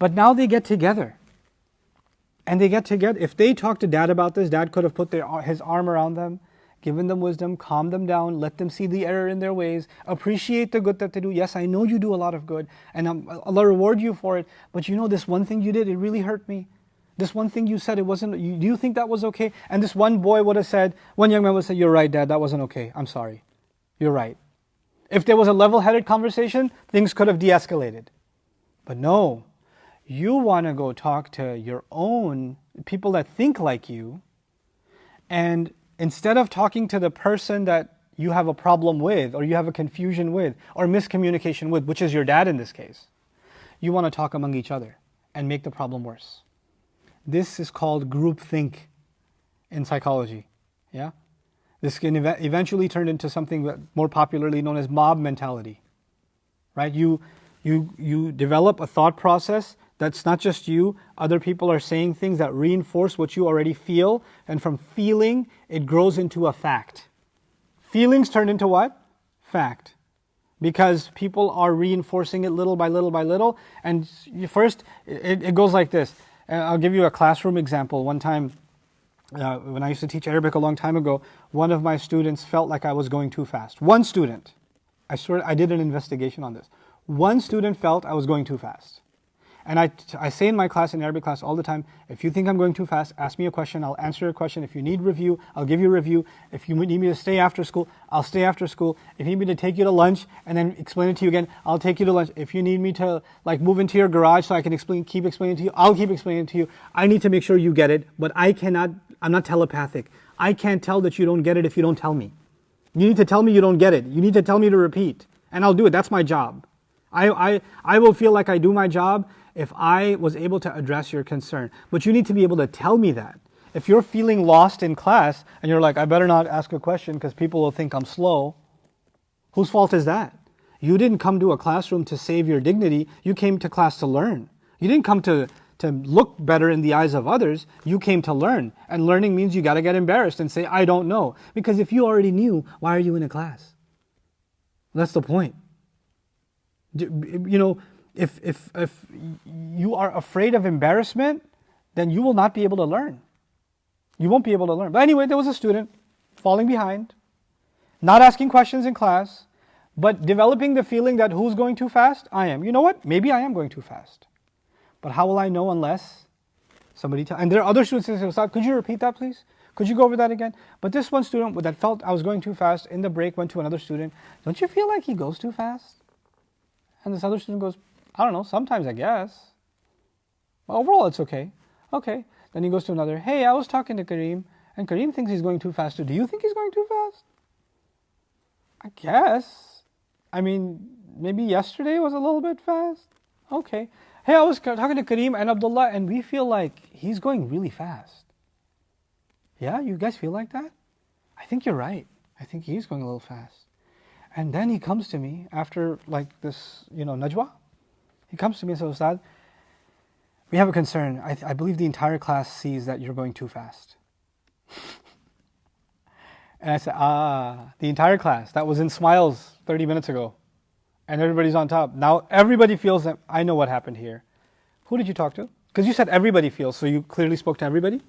But now they get together. And they get together. If they talk to Dad about this, Dad could have put his arm around them, given them wisdom, calmed them down, let them see the error in their ways, appreciate the good that they do. Yes, I know you do a lot of good, and Allah reward you for it. But you know, this one thing you did, it really hurt me. This one thing you said, it wasn't. Do you think that was okay? And this one boy would have said, one young man would say, "You're right, Dad. That wasn't okay. I'm sorry. You're right." If there was a level-headed conversation, things could have de-escalated. But no. You want to go talk to your own people that think like you, and instead of talking to the person that you have a problem with, or you have a confusion with, or miscommunication with, which is your dad in this case, you want to talk among each other and make the problem worse. This is called groupthink in psychology. Yeah, this can eventually turn into something more popularly known as mob mentality. Right? You develop a thought process. That's not just you. Other people are saying things that reinforce what you already feel. And from feeling, it grows into a fact. Feelings turn into what? Fact. Because people are reinforcing it little by little by little. And first, it goes like this. I'll give you a classroom example. One time, when I used to teach Arabic a long time ago, one of my students felt like I was going too fast. One student. I swear I did an investigation on this. One student felt I was going too fast. And I say in my class, in Arabic class all the time, if you think I'm going too fast, ask me a question, I'll answer your question. If you need review, I'll give you a review. If you need me to stay after school, I'll stay after school. If you need me to take you to lunch and then explain it to you again, I'll take you to lunch. If you need me to move into your garage so I can keep explaining to you, I'll keep explaining to you. I need to make sure you get it, but I'm not telepathic. I can't tell that you don't get it if you don't tell me. You need to tell me you don't get it. You need to tell me to repeat. And I'll do it. That's my job. I will feel like I do my job if I was able to address your concern. But you need to be able to tell me that. If you're feeling lost in class and you're like, I better not ask a question because people will think I'm slow, whose fault is that? You didn't come to a classroom to save your dignity. You came to class to learn. You didn't come to look better in the eyes of others. You came to learn. And learning means you got to get embarrassed and say, I don't know. Because if you already knew, why are you in a class? That's the point. You know, if you are afraid of embarrassment, then you will not be able to learn. You won't be able to learn. But anyway, there was a student falling behind, not asking questions in class, but developing the feeling that who's going too fast? I am. You know what? Maybe I am going too fast. But how will I know unless somebody tells? And there are other students who say, Ustad, could you repeat that please? Could you go over that again? But this one student that felt I was going too fast, in the break went to another student. Don't you feel like he goes too fast? And this other student goes, I don't know, sometimes I guess. Well, overall, it's okay. Okay. Then he goes to another, hey, I was talking to Kareem, and Kareem thinks he's going too fast too. Do you think he's going too fast? I guess. I mean, maybe yesterday was a little bit fast. Okay. Hey, I was talking to Kareem and Abdullah, and we feel like he's going really fast. Yeah, you guys feel like that? I think you're right. I think he's going a little fast. And then he comes to me after this, najwa. He comes to me and says, Ustad, we have a concern. I believe the entire class sees that you're going too fast. And I said, the entire class. That was in Smiles 30 minutes ago. And everybody's on top. Now everybody feels that I know what happened here. Who did you talk to? Because you said everybody feels, so you clearly spoke to everybody?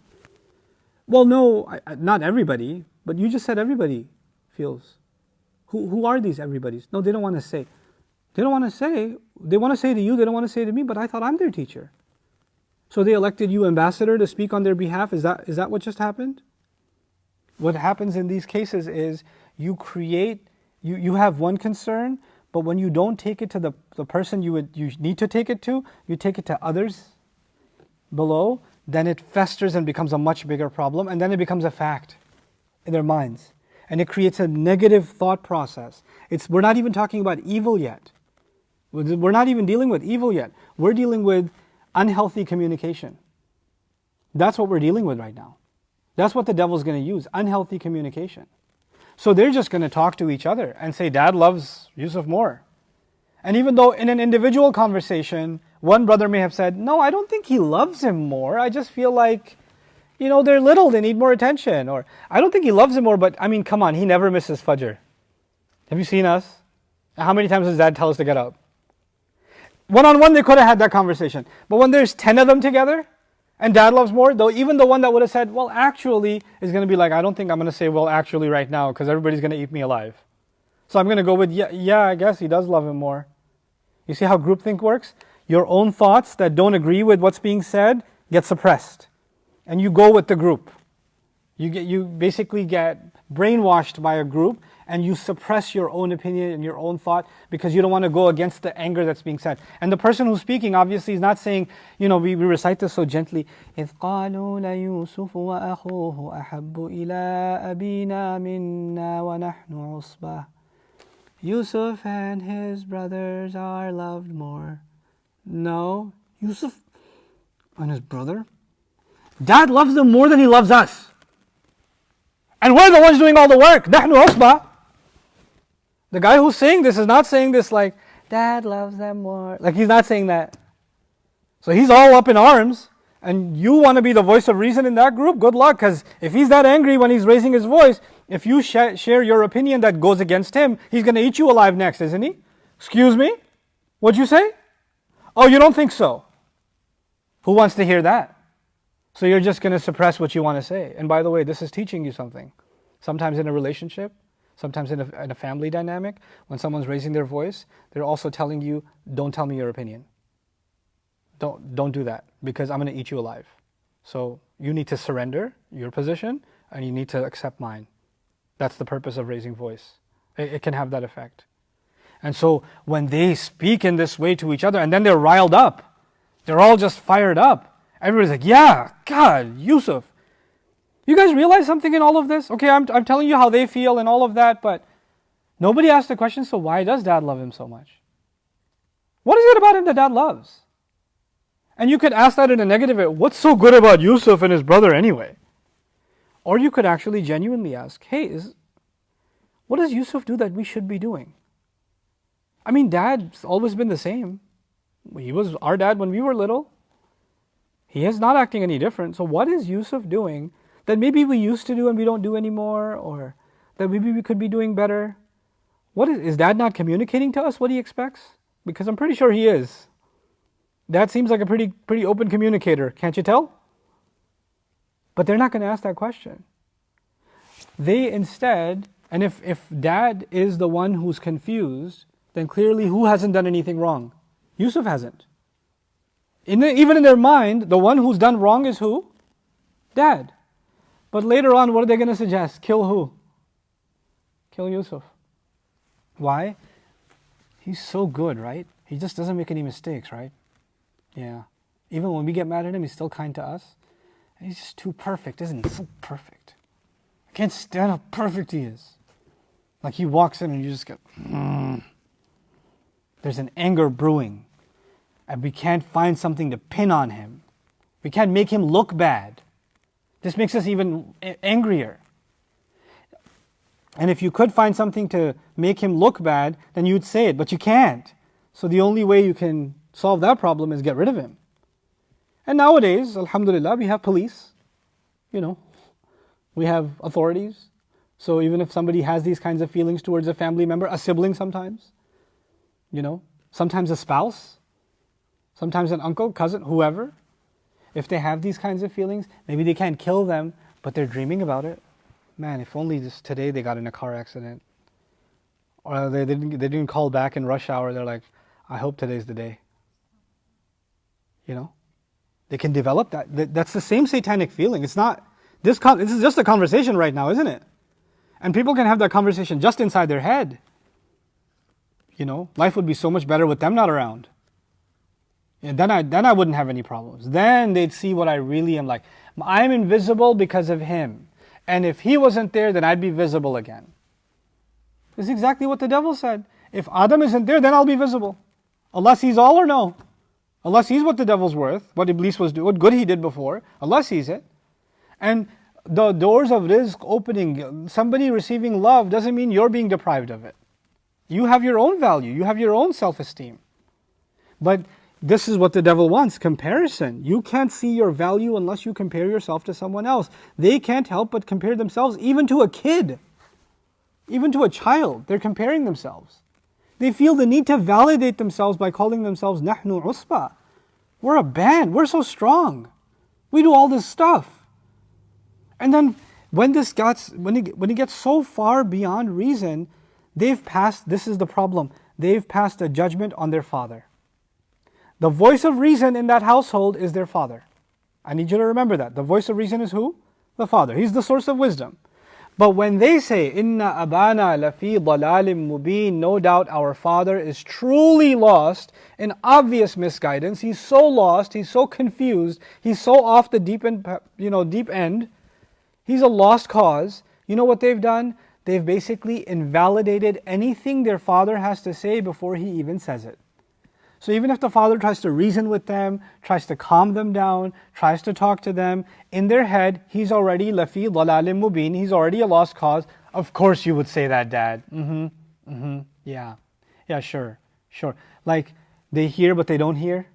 Well, no, not everybody, but you just said everybody feels. Who are these everybody's? No, they don't want to say. They don't want to say. They want to say to you, they don't want to say to me, but I thought I'm their teacher. So they elected you ambassador to speak on their behalf? Is that what just happened? What happens in these cases is you have one concern, but when you don't take it to the person you need to take it to, you take it to others below. then it festers and becomes a much bigger problem, and then it becomes a fact in their minds. And it creates a negative thought process. We're not even talking about evil yet. We're not even dealing with evil yet. We're dealing with unhealthy communication. That's what we're dealing with right now. That's what the devil's going to use, unhealthy communication. So they're just going to talk to each other and say, Dad loves Yusuf more. And even though in an individual conversation, one brother may have said, no, I don't think he loves him more. I just feel like, they're little, they need more attention. Or, I don't think he loves him more, but I mean, come on, he never misses Fajr. Have you seen us? How many times does Dad tell us to get up? One-on-one, they could have had that conversation. But when there's 10 of them together, and Dad loves more, though even the one that would have said, well, actually, is going to be like, I don't think I'm going to say, well, actually right now, because everybody's going to eat me alive. So I'm going to go with, yeah, I guess he does love him more. You see how groupthink works? Your own thoughts that don't agree with what's being said get suppressed. And you go with the group. You basically get brainwashed by a group, and you suppress your own opinion and your own thought because you don't want to go against the anger that's being said. And the person who's speaking obviously is not saying, we recite this so gently, إِذْ قَالُوا لَيُوسُفُ وَأَخُوهُ أَحَبُّ إِلَىٰ أَبِينَا مِنَّا وَنَحْنُ عُصْبَةٌ. Yusuf and his brothers are loved more. No, Yusuf and his brother? Dad loves them more than he loves us. And we're the ones doing all the work. نَحْنُ عُصْبَةٌ. The guy who's saying this is not saying this like, Dad loves them more. Like, he's not saying that. So he's all up in arms, and you want to be the voice of reason in that group? Good luck, because if he's that angry when he's raising his voice, if you share your opinion that goes against him, he's going to eat you alive next, isn't he? Excuse me? What'd you say? Oh, you don't think so? Who wants to hear that? So you're just going to suppress what you want to say. And by the way, this is teaching you something. Sometimes in a relationship, sometimes in a family dynamic, when someone's raising their voice, they're also telling you, don't tell me your opinion. Don't do that, because I'm going to eat you alive. So you need to surrender your position, and you need to accept mine. That's the purpose of raising voice. It can have that effect. And so when they speak in this way to each other, and then they're riled up, they're all just fired up. Everybody's like, yeah, God, Yusuf. You guys realize something in all of this? Okay, I'm telling you how they feel and all of that, but nobody asked the question, so why does Dad love him so much? What is it about him that Dad loves? And you could ask that in a negative way, what's so good about Yusuf and his brother anyway? Or you could actually genuinely ask, hey, what does Yusuf do that we should be doing? I mean, Dad's always been the same. He was our dad when we were little. He is not acting any different. So what is Yusuf doing that maybe we used to do and we don't do anymore, or that maybe we could be doing better? Is Dad not communicating to us what he expects? Because I'm pretty sure he is. Dad seems like a pretty open communicator, can't you tell? But they're not going to ask that question. They instead, and if Dad is the one who's confused, then clearly who hasn't done anything wrong? Yusuf hasn't. Even in their mind, the one who's done wrong is who? Dad. But later on, what are they going to suggest? Kill who? Kill Yusuf. Why? He's so good, right? He just doesn't make any mistakes, right? Yeah. Even when we get mad at him, he's still kind to us. And he's just too perfect, isn't he? So perfect. I can't stand how perfect he is. Like he walks in and you just get, There's an anger brewing. And we can't find something to pin on him. We can't make him look bad. This makes us even angrier. And if you could find something to make him look bad, then you'd say it, but you can't. So the only way you can solve that problem is get rid of him. And nowadays, alhamdulillah, we have police. We have authorities. So even if somebody has these kinds of feelings towards a family member, a sibling sometimes, sometimes a spouse, sometimes an uncle, cousin, whoever, if they have these kinds of feelings, maybe they can't kill them, but they're dreaming about it. Man, if only just today they got in a car accident. Or they didn't call back in rush hour. They're like, I hope today's the day. They can develop that. That's the same satanic feeling. It's not, this is just a conversation right now, isn't it? And people can have that conversation just inside their head. Life would be so much better with them not around. And then I wouldn't have any problems. Then they'd see what I really am like. I'm invisible because of him. And if he wasn't there, then I'd be visible again. This is exactly what the devil said. If Adam isn't there, then I'll be visible. Allah sees all or no. Allah sees what the devil's worth, what Iblis was doing, what good he did before. Allah sees it. And the doors of rizq opening, somebody receiving love doesn't mean you're being deprived of it. You have your own value. You have your own self-esteem. But this is what the devil wants, comparison. You can't see your value unless you compare yourself to someone else. They can't help but compare themselves, even to a kid, even to a child. They're comparing themselves. They feel the need to validate themselves by calling themselves nahnu usba. We're a band. We're so strong. We do all this stuff. And then when it gets so far beyond reason, they've passed. This is the problem. They've passed a judgment on their father. The voice of reason in that household is their father. I need you to remember that. The voice of reason is who? The father. He's the source of wisdom. But when they say, Inna abana lafi dalalim mubin, no doubt our father is truly lost in obvious misguidance. He's so lost, he's so confused, he's so off the deep end. He's a lost cause. You know what they've done? They've basically invalidated anything their father has to say before he even says it. So even if the father tries to reason with them, tries to calm them down, tries to talk to them, in their head, he's already lafi dalalim mubin, he's already a lost cause. Of course you would say that, Dad. Yeah, sure. Like, they hear but they don't hear.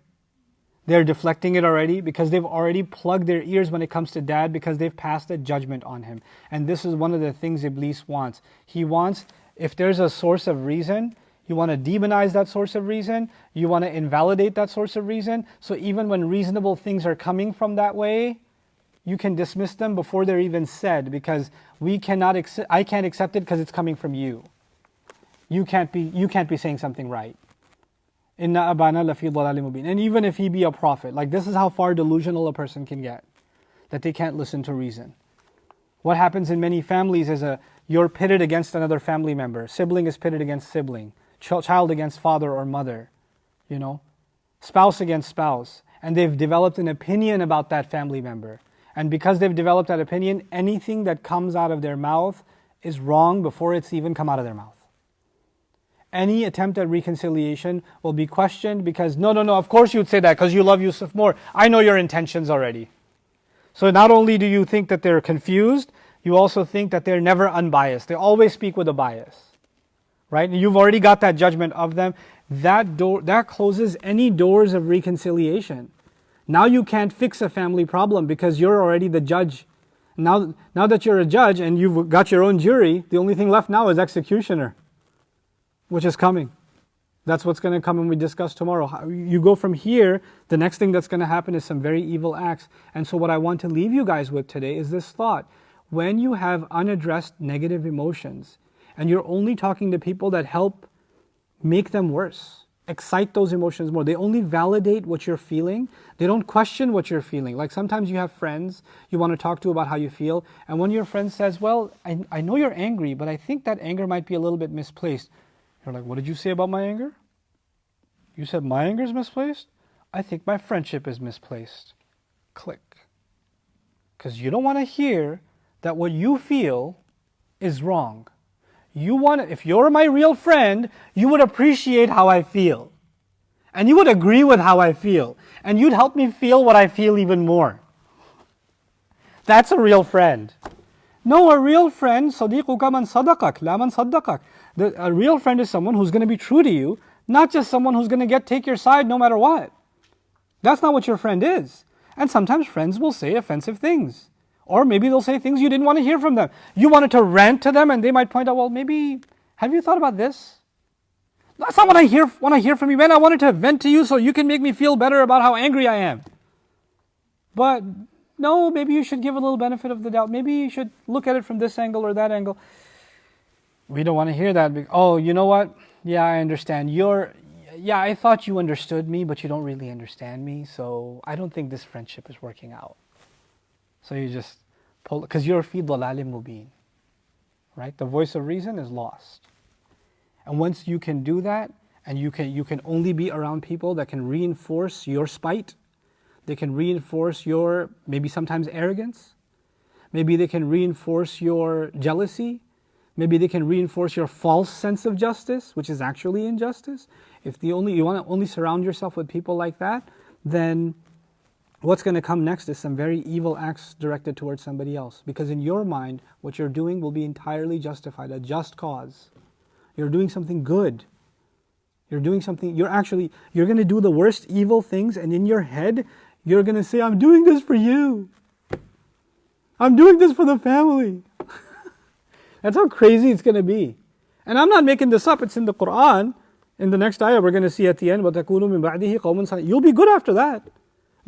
They're deflecting it already because they've already plugged their ears when it comes to Dad because they've passed a judgment on him. And this is one of the things Iblis wants. He wants, if there's a source of reason, you want to demonize that source of reason. You want to invalidate that source of reason. So even when reasonable things are coming from that way, you can dismiss them before they're even said because I can't accept it because it's coming from you. You can't be saying something right. Inna abana lafi dalalim mubin. And even if he be a prophet, like this is how far delusional a person can get, that they can't listen to reason. What happens in many families is you're pitted against another family member. Sibling is pitted against sibling. Child against father or mother, spouse against spouse, and they've developed an opinion about that family member. And because they've developed that opinion, anything that comes out of their mouth is wrong before it's even come out of their mouth. Any attempt at reconciliation will be questioned because, no, of course you'd say that because you love Yusuf more. I know your intentions already. So not only do you think that they're confused, you also think that they're never unbiased. They always speak with a bias. Right? You've already got that judgment of them. That closes any doors of reconciliation. Now you can't fix a family problem because you're already the judge. Now that you're a judge and you've got your own jury, the only thing left now is executioner, which is coming. That's what's going to come when we discuss tomorrow. You go from here, the next thing that's going to happen is some very evil acts. And so what I want to leave you guys with today is this thought. When you have unaddressed negative emotions, and you're only talking to people that help make them worse, excite those emotions more. They only validate what you're feeling. They don't question what you're feeling. Like sometimes you have friends you want to talk to about how you feel, and when your friend says, well, I know you're angry, but I think that anger might be a little bit misplaced. You're like, what did you say about my anger? You said my anger is misplaced? I think my friendship is misplaced. Click. Because you don't want to hear that what you feel is wrong. If you're my real friend, you would appreciate how I feel. And you would agree with how I feel. And you'd help me feel what I feel even more. That's a real friend. No, a real friend, صَدِيقُكَ مَنْ صَدَقَكَ لَا مَنْ صَدَّقَكَ. A real friend is someone who's going to be true to you, not just someone who's going to take your side no matter what. That's not what your friend is. And sometimes friends will say offensive things. Or maybe they'll say things you didn't want to hear from them. You wanted to rant to them and they might point out, well, maybe, have you thought about this? That's not what I want to hear from you, man. I wanted to vent to you so you can make me feel better about how angry I am. But no, maybe you should give a little benefit of the doubt. Maybe you should look at it from this angle or that angle. We don't want to hear that. Oh, you know what? Yeah, I understand. I thought you understood me, but you don't really understand me. So I don't think this friendship is working out. So you just pull, because you're fi dalalim mubin, right? The voice of reason is lost. And once you can do that, And you can only be around people that can reinforce your spite. They can reinforce your, maybe sometimes arrogance. Maybe they can reinforce your jealousy. Maybe they can reinforce your false sense of justice, which is actually injustice. If you want to only surround yourself with people like that, then what's going to come next is some very evil acts directed towards somebody else. Because in your mind, what you're doing will be entirely justified, a just cause. You're doing something good. You're doing something, you're going to do the worst evil things, and in your head, you're going to say, I'm doing this for you. I'm doing this for the family. That's how crazy it's going to be. And I'm not making this up, it's in the Quran. In the next ayah, we're going to see at the end, وَتَكُونُوا مِن بَعْدِهِ قَوْمًا صَالِحِينَ. You'll be good after that.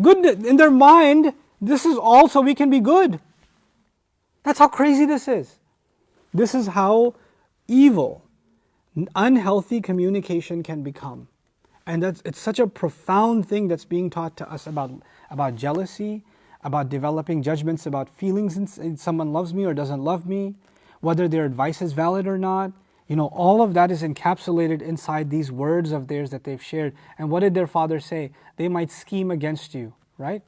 Good in their mind, this is all so we can be good. That's how crazy this is. This is how evil, unhealthy communication can become. And it's such a profound thing that's being taught to us about jealousy, about developing judgments about feelings in someone loves me or doesn't love me, whether their advice is valid or not. All of that is encapsulated inside these words of theirs that they've shared. And what did their father say? They might scheme against you, right?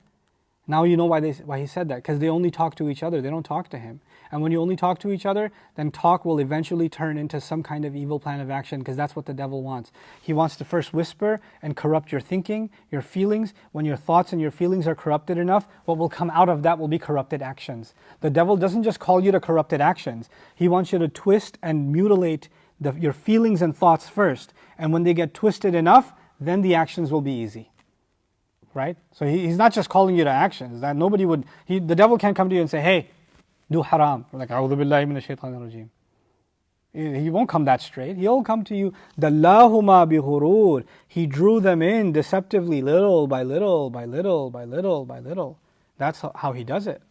Now you know why he said that, because they only talk to each other, they don't talk to him. And when you only talk to each other, then talk will eventually turn into some kind of evil plan of action, because that's what the devil wants. He wants to first whisper and corrupt your thinking, your feelings. When your thoughts and your feelings are corrupted enough, what will come out of that will be corrupted actions. The devil doesn't just call you to corrupted actions. He wants you to twist and mutilate your feelings and thoughts first. And when they get twisted enough, then the actions will be easy. Right? So he's not just calling you to actions. That the devil can't come to you and say, hey, do haram. Like, أعوذ بالله من الشيطان الرجيم. He won't come that straight. He'll come to you, دَلَّاهُمَا بِغُرُورٍ. He drew them in deceptively, little by little, by little, by little, by little. That's how he does it.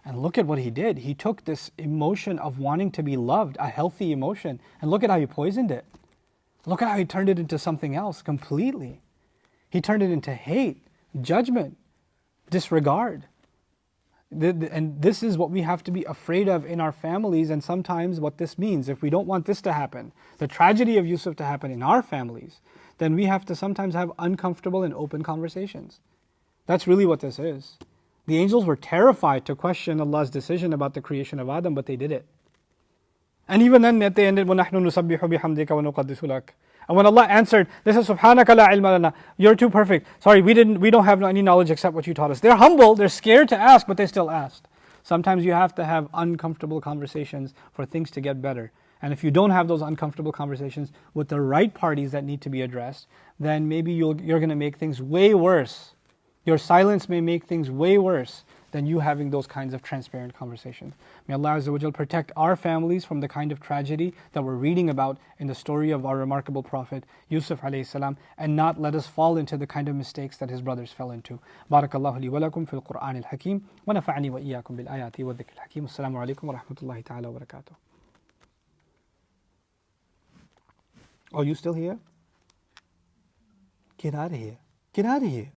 And look at what he did. He took this emotion of wanting to be loved, a healthy emotion, and look at how he poisoned it. Look at how he turned it into something else completely. He turned it into hate, judgment, disregard. And this is what we have to be afraid of in our families, and sometimes what this means. If we don't want this to happen, the tragedy of Yusuf to happen in our families, then we have to sometimes have uncomfortable and open conversations. That's really what this is. The angels were terrified to question Allah's decision about the creation of Adam, but they did it. And even then at the end, وَنَحْنُ نُسَبِّحُ بِحَمْدِكَ وَنُقَدِّسُ لَكَ. And when Allah answered, this is Subhanaka la ilma lana. You're too perfect. Sorry, we don't have any knowledge except what you taught us. They're humble, they're scared to ask, but they still asked. Sometimes you have to have uncomfortable conversations for things to get better. And if you don't have those uncomfortable conversations with the right parties that need to be addressed, then maybe you're going to make things way worse. Your silence may make things way worse than you having those kinds of transparent conversations. May Allah Azza wa Jal protect our families from the kind of tragedy that we're reading about in the story of our remarkable Prophet Yusuf alayhi salam, and not let us fall into the kind of mistakes that his brothers fell into. Barakallahu li wa lakum fil Qur'an al-Hakim wa nafa'ani wa iyyakum bil ayati wa dhikr al-Hakim. Assalamu alaikum wa rahmatullahi ta'ala wa barakatuh. Oh, you still here? Get out of here. Get out of here.